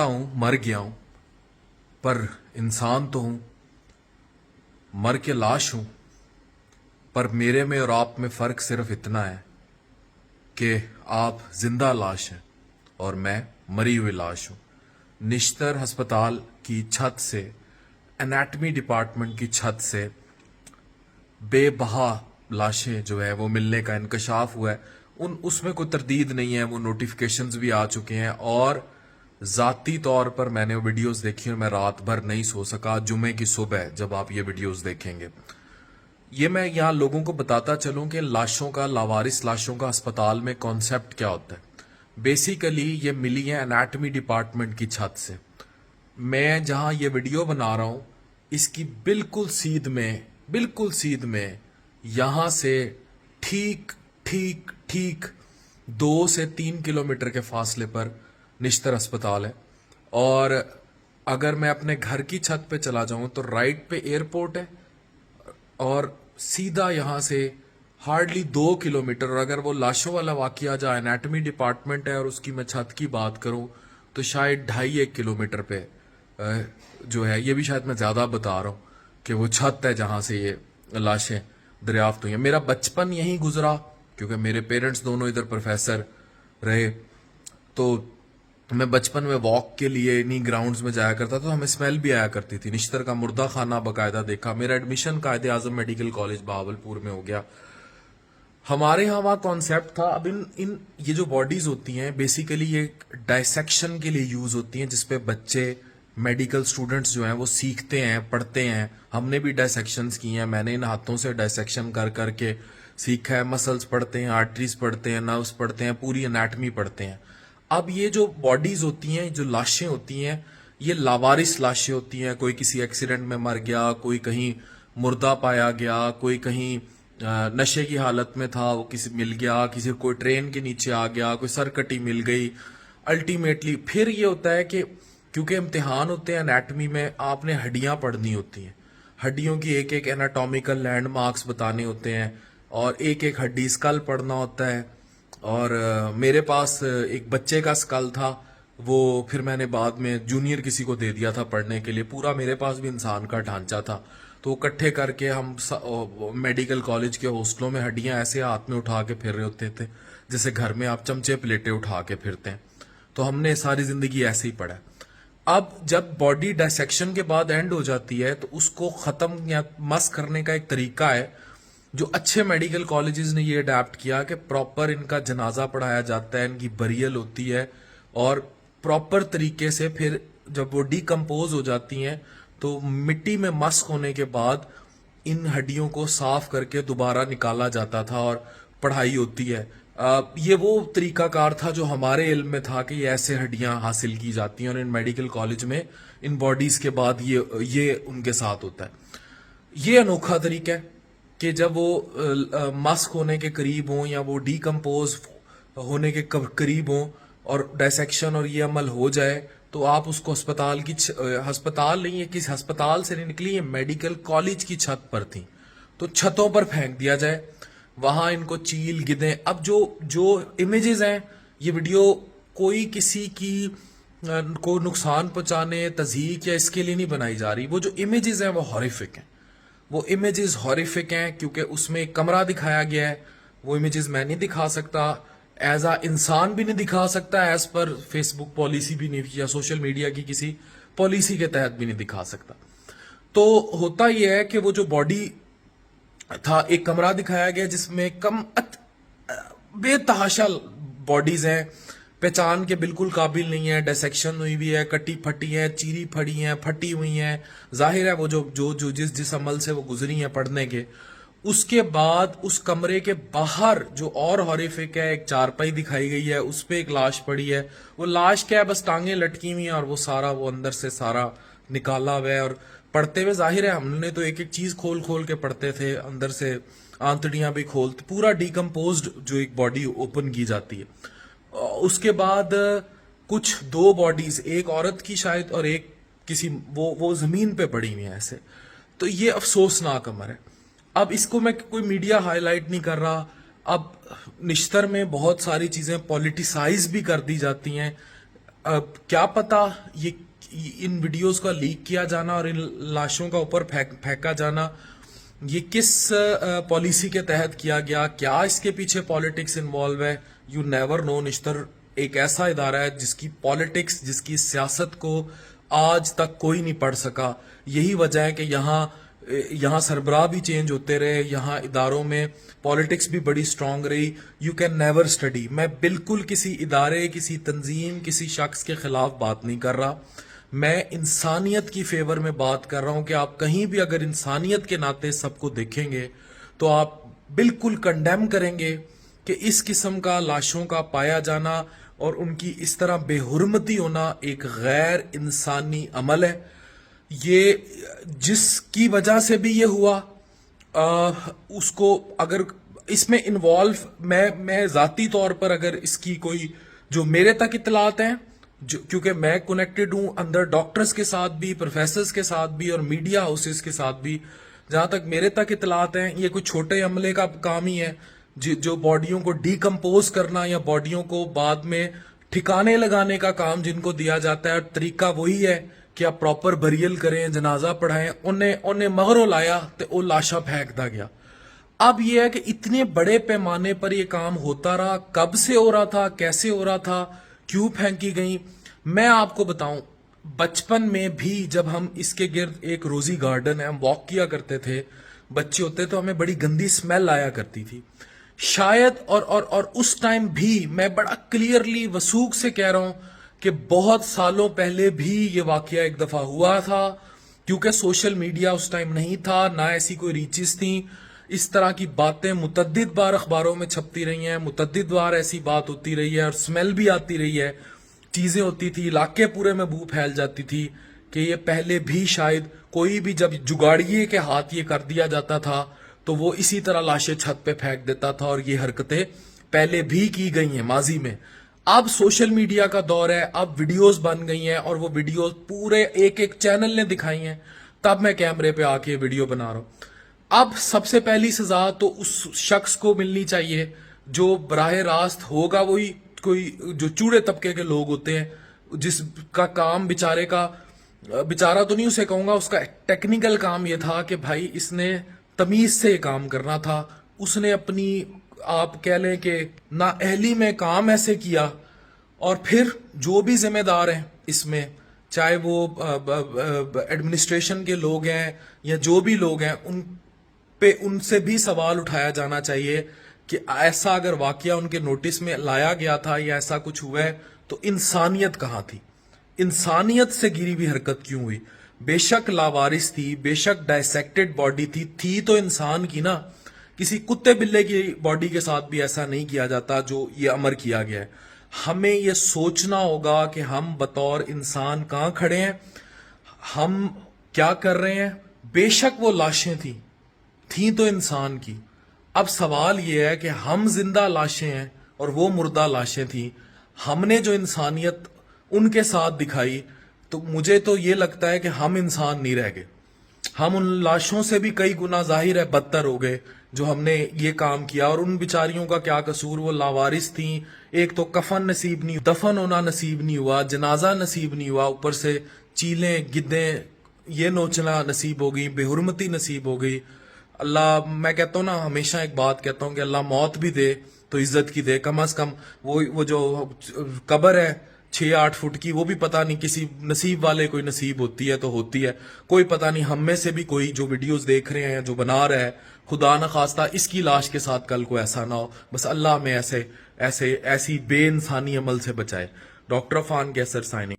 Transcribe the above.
हूं, मर गया हूं, पर इंसान तो हूं, मर के लाश हूं। पर मेरे में और आप में फर्क सिर्फ इतना है कि आप जिंदा लाश हैं और मैं मरी हुई लाश हूं। निश्तर अस्पताल की छत से, एनाटमी डिपार्टमेंट की छत से बेबहा लाशें जो है वो मिलने का इंकशाफ हुआ है। उसमें कोई तरदीद नहीं है, वो नोटिफिकेशंस भी आ चुके हैं और ज़ाती तौर पर मैंने वो वीडियोस देखी और मैं रात भर नहीं सो सका। जुमे की सुबह जब आप ये वीडियोस देखेंगे, ये मैं यहाँ लोगों को बताता चलूं कि लाशों का, लावारिस लाशों का अस्पताल में कॉन्सेप्ट क्या होता है। बेसिकली ये मिली है एनाटमी डिपार्टमेंट की छत से। मैं जहां ये वीडियो बना रहा हूं, इसकी बिल्कुल सीध में यहां से ठीक ठीक ठीक 2 से 3 किलोमीटर के फासले पर निश्तर अस्पताल है। और अगर मैं अपने घर की छत पे चला जाऊं तो राइट पे एयरपोर्ट है और सीधा यहां से हार्डली 2 किलोमीटर। और अगर वो लाशों वाला वाकया जहाँ एनाटमी डिपार्टमेंट है और उसकी मैं छत की बात करूं तो शायद 2.5-1 किलोमीटर पे जो है, ये भी शायद मैं ज्यादा बता रहा हूं कि वो छत है जहां से ये लाशें दरियाफ्त हुई हैं। मेरा बचपन यहीं गुजरा क्योंकि मेरे पेरेंट्स दोनों इधर प्रोफेसर रहे, तो मैं बचपन में वॉक के लिए इन्हीं ग्राउंड्स में जाया करता था। तो हमें स्मेल भी आया करती थी। निश्तर का मुर्दा खाना बाकायदा देखा। मेरा एडमिशन कायदे आजम मेडिकल कॉलेज बहावलपुर में हो गया। हमारे यहाँ वहाँ कॉन्सेप्ट था। अब इन ये जो बॉडीज होती हैं बेसिकली ये डायसेक्शन के लिए यूज होती हैं, जिसपे बच्चे, मेडिकल स्टूडेंट्स जो हैं वो सीखते हैं, पढ़ते हैं। हमने भी डायसेक्शंस की हैं, मैंने इन हाथों से डायसेक्शन कर करके सीखा है। मसल्स पढ़ते हैं, आर्टरीज पढ़ते हैं, नर्व्स पढ़ते हैं, पूरी एनाटमी पढ़ते हैं। अब ये जो बॉडीज होती हैं, जो लाशें होती हैं, ये लावारिस लाशें होती हैं। कोई किसी एक्सीडेंट में मर गया, कोई कहीं मुर्दा पाया गया, कोई कहीं नशे की हालत में था, वो किसी मिल गया, किसी कोई ट्रेन के नीचे आ गया, कोई सरकटी मिल गई। अल्टीमेटली फिर ये होता है कि क्योंकि इम्तिहान होते हैं एनाटमी में, आपने हड्डियां पढ़नी होती हैं। हड्डियों की एक एक एनाटॉमिकल लैंडमार्क्स बताने होते हैं और एक एक हड्डी स्कल पढ़ना होता है। और मेरे पास एक बच्चे का स्कल था, वो फिर मैंने बाद में जूनियर किसी को दे दिया था पढ़ने के लिए। पूरा मेरे पास भी इंसान का ढांचा था, तो इकट्ठे करके हम मेडिकल कॉलेज के हॉस्टलों में हड्डियां ऐसे हाथ में उठा के फिर रहे होते थे जैसे घर में आप चमचे प्लेटें उठा के फिरते हैं। तो हमने सारी जिंदगी ऐसे ही पढ़ा। अब जब बॉडी डायसेक्शन के बाद एंड हो जाती है तो उसको खत्म या मस करने का एक तरीका है जो अच्छे मेडिकल कॉलेजेस ने ये अडेप्ट किया कि प्रॉपर इनका जनाजा पढ़ाया जाता है, इनकी बरियल होती है और प्रॉपर तरीके से फिर जब वो डिकम्पोज हो जाती हैं तो मिट्टी में मस्क होने के बाद इन हड्डियों को साफ करके दोबारा निकाला जाता था और पढ़ाई होती है। ये वो तरीकाकार था जो हमारे इल्म में था कि ये ऐसे हड्डियां हासिल की जाती हैं और इन मेडिकल कॉलेज में इन बॉडीज के बाद ये उनके साथ होता है। ये अनोखा तरीका है कि जब वो मस्क होने के करीब हों या वो डिकम्पोज होने के करीब हों और डायसेक्शन और ये अमल हो जाए तो आप उसको अस्पताल नहीं है, किसी अस्पताल से नहीं निकली, ये मेडिकल कॉलेज की छत पर थी, तो छतों पर फेंक दिया जाए। वहां इनको चील गिदें। अब जो इमेजेस हैं, ये वीडियो कोई किसी की को नुकसान पहुंचाने, तज़हीक या इसके लिए नहीं बनाई जा रही। वो जो इमेजेस हैं वो हॉरिफिक हैं। वो इमेजेस हॉरिफिक हैं क्योंकि उसमें एक कमरा दिखाया गया है। वो इमेजेस मैं नहीं दिखा सकता, एज आ इंसान भी नहीं दिखा सकता, एज पर फेसबुक पॉलिसी भी नहीं या सोशल मीडिया की किसी पॉलिसी के तहत भी नहीं दिखा सकता। तो होता यह है कि वो जो बॉडी था, एक कमरा दिखाया गया जिसमें बेतहाशा बॉडीज हैं, पहचान के बिल्कुल काबिल नहीं है, डायसेक्शन हुई हुई है, कटी फटी है, चीरी फड़ी है, फटी हुई हैं। जाहिर है वो जो जिस अमल से वो गुजरी हैं पढ़ने के। उसके बाद उस कमरे के बाहर जो और हॉरिफिक है, एक चारपाई दिखाई गई है, उस पे एक लाश पड़ी है। वो लाश क्या है, बस टांगे लटकी हुई हैं और वो अंदर से सारा निकाला हुआ है। और पढ़ते हुए जाहिर है हमने तो एक एक चीज खोल खोल के पढ़ते थे, अंदर से आंतड़ियां भी खोलते, पूरा डिकम्पोज्ड जो एक बॉडी ओपन की जाती है। उसके बाद कुछ 2 बॉडीज, एक औरत की शायद और एक किसी वो जमीन पे पड़ी हुई है ऐसे। तो ये अफसोसनाक अमर है। अब इसको मैं कोई मीडिया हाईलाइट नहीं कर रहा। अब निश्तर में बहुत सारी चीजें पॉलिटिसाइज भी कर दी जाती हैं। اب کیا پتا یہ ان ویڈیوز کا لیک کیا جانا اور ان لاشوں کا اوپر پھینکا جانا یہ کس پالیسی کے تحت کیا گیا, کیا اس کے پیچھے پالیٹکس انوالو ہے, یو نیور نو. نشتر ایک ایسا ادارہ ہے جس کی پالیٹکس, جس کی سیاست کو آج تک کوئی نہیں پڑھ سکا. یہی وجہ ہے کہ یہاں سربراہ بھی چینج ہوتے رہے, یہاں اداروں میں پالیٹکس بھی بڑی سٹرونگ رہی. You can never study. میں بالکل کسی ادارے, کسی تنظیم, کسی شخص کے خلاف بات نہیں کر رہا. میں انسانیت کی فیور میں بات کر رہا ہوں کہ آپ کہیں بھی اگر انسانیت کے ناطے سب کو دیکھیں گے تو آپ بالکل کنڈیم کریں گے کہ اس قسم کا لاشوں کا پایا جانا اور ان کی اس طرح بے حرمتی ہونا ایک غیر انسانی عمل ہے. یہ جس کی وجہ سے بھی یہ ہوا اس کو اگر اس میں انوالو میں ذاتی طور پر اگر اس کی کوئی جو میرے تک اطلاعات ہیں, کیونکہ میں کنیکٹڈ ہوں اندر ڈاکٹرز کے ساتھ بھی, پروفیسرز کے ساتھ بھی اور میڈیا ہاؤسز کے ساتھ بھی, جہاں تک میرے تک اطلاعات ہیں یہ کوئی چھوٹے عملے کا کام ہی ہے جو باڈیوں کو ڈیکمپوز کرنا یا باڈیوں کو بعد میں ٹھکانے لگانے کا کام جن کو دیا جاتا ہے. اور طریقہ وہی ہے کہ آپ پراپر بریل کریں, جنازہ پڑھائیں. انہیں مغرو لایا تو وہ لاشا پھینک دا گیا. اب یہ ہے کہ اتنے بڑے پیمانے پر یہ کام ہوتا رہا, کب سے ہو رہا تھا, کیسے ہو رہا تھا, کیوں پھینکی گئی. میں آپ کو بتاؤں بچپن میں بھی جب ہم اس کے گرد ایک روزی گارڈن ہے, ہم واک کیا کرتے تھے, بچے ہوتے تو ہمیں بڑی گندی سمیل آیا کرتی تھی شاید. اور اس ٹائم بھی میں بڑا کلیئرلی وثوق سے کہہ رہا ہوں کہ بہت سالوں پہلے بھی یہ واقعہ ایک دفعہ ہوا تھا, کیونکہ سوشل میڈیا اس ٹائم نہیں تھا, نہ ایسی کوئی ریچز تھیں. اس طرح کی باتیں متعدد بار اخباروں میں چھپتی رہی ہیں, متعدد بار ایسی بات ہوتی رہی ہے اور سمیل بھی آتی رہی ہے. چیزیں ہوتی تھی, علاقے پورے میں بو پھیل جاتی تھی کہ یہ پہلے بھی شاید کوئی بھی جب جگاڑیے کے ہاتھ یہ کر دیا جاتا تھا تو وہ اسی طرح لاشیں چھت پہ پھینک دیتا تھا, اور یہ حرکتیں پہلے بھی کی گئی ہیں ماضی میں. اب سوشل میڈیا کا دور ہے, اب ویڈیوز بن گئی ہیں اور وہ ویڈیوز پورے ایک چینل نے دکھائی ہیں, تب میں کیمرے پہ آ کے ویڈیو بنا رہا ہوں. اب سب سے پہلی سزا تو اس شخص کو ملنی چاہیے جو براہ راست ہوگا وہی کوئی جو چوڑے طبقے کے لوگ ہوتے ہیں, جس کا کام بیچارہ تو نہیں اسے کہوں گا, اس کا ٹیکنیکل کام یہ تھا کہ بھائی اس نے تمیز سے کام کرنا تھا. اس نے اپنی آپ کہہ لیں کہ نا اہلی میں کام ایسے کیا, اور پھر جو بھی ذمہ دار ہیں اس میں, چاہے وہ ایڈمنسٹریشن کے لوگ ہیں یا جو بھی لوگ ہیں, ان سے بھی سوال اٹھایا جانا چاہیے کہ ایسا اگر واقعہ ان کے نوٹس میں لایا گیا تھا یا ایسا کچھ ہوا ہے تو انسانیت کہاں تھی, انسانیت سے گری ہوئی حرکت کیوں ہوئی. بے شک لاوارث تھی, بے شک ڈائسیکٹڈ باڈی تھی تو انسان کی نا, کسی کتے بلے کی باڈی کے ساتھ بھی ایسا نہیں کیا جاتا جو یہ امر کیا گیا ہے. ہمیں یہ سوچنا ہوگا کہ ہم بطور انسان کہاں کھڑے ہیں, ہم کیا کر رہے ہیں. بے شک وہ لاشیں تھیں تو انسان کی. اب سوال یہ ہے کہ ہم زندہ لاشیں ہیں اور وہ مردہ لاشیں تھیں, ہم نے جو انسانیت ان کے ساتھ دکھائی تو مجھے تو یہ لگتا ہے کہ ہم انسان نہیں رہ گئے. ہم ان لاشوں سے بھی کئی گنا ظاہر ہے بدتر ہو گئے جو ہم نے یہ کام کیا. اور ان بیچاریوں کا کیا قصور, وہ لاوارث تھیں. ایک تو کفن نصیب نہیں, دفن ہونا نصیب نہیں ہوا, جنازہ نصیب نہیں ہوا, اوپر سے چیلیں گدیں یہ نوچنا نصیب ہو گئی, بے حرمتی نصیب ہو گئی. اللہ, میں کہتا ہوں نا, ہمیشہ ایک بات کہتا ہوں کہ اللہ موت بھی دے تو عزت کی دے. کم از کم وہ جو قبر ہے 6-8 فٹ کی, وہ بھی پتہ نہیں کسی نصیب والے کوئی نصیب ہوتی ہے تو ہوتی ہے, کوئی پتہ نہیں. ہم میں سے بھی کوئی جو ویڈیوز دیکھ رہے ہیں, جو بنا رہا ہے, خدا نخواستہ اس کی لاش کے ساتھ کل کو ایسا نہ ہو. بس اللہ میں ایسی بے انسانی عمل سے بچائے. ڈاکٹر عفان کیسر سائننگ.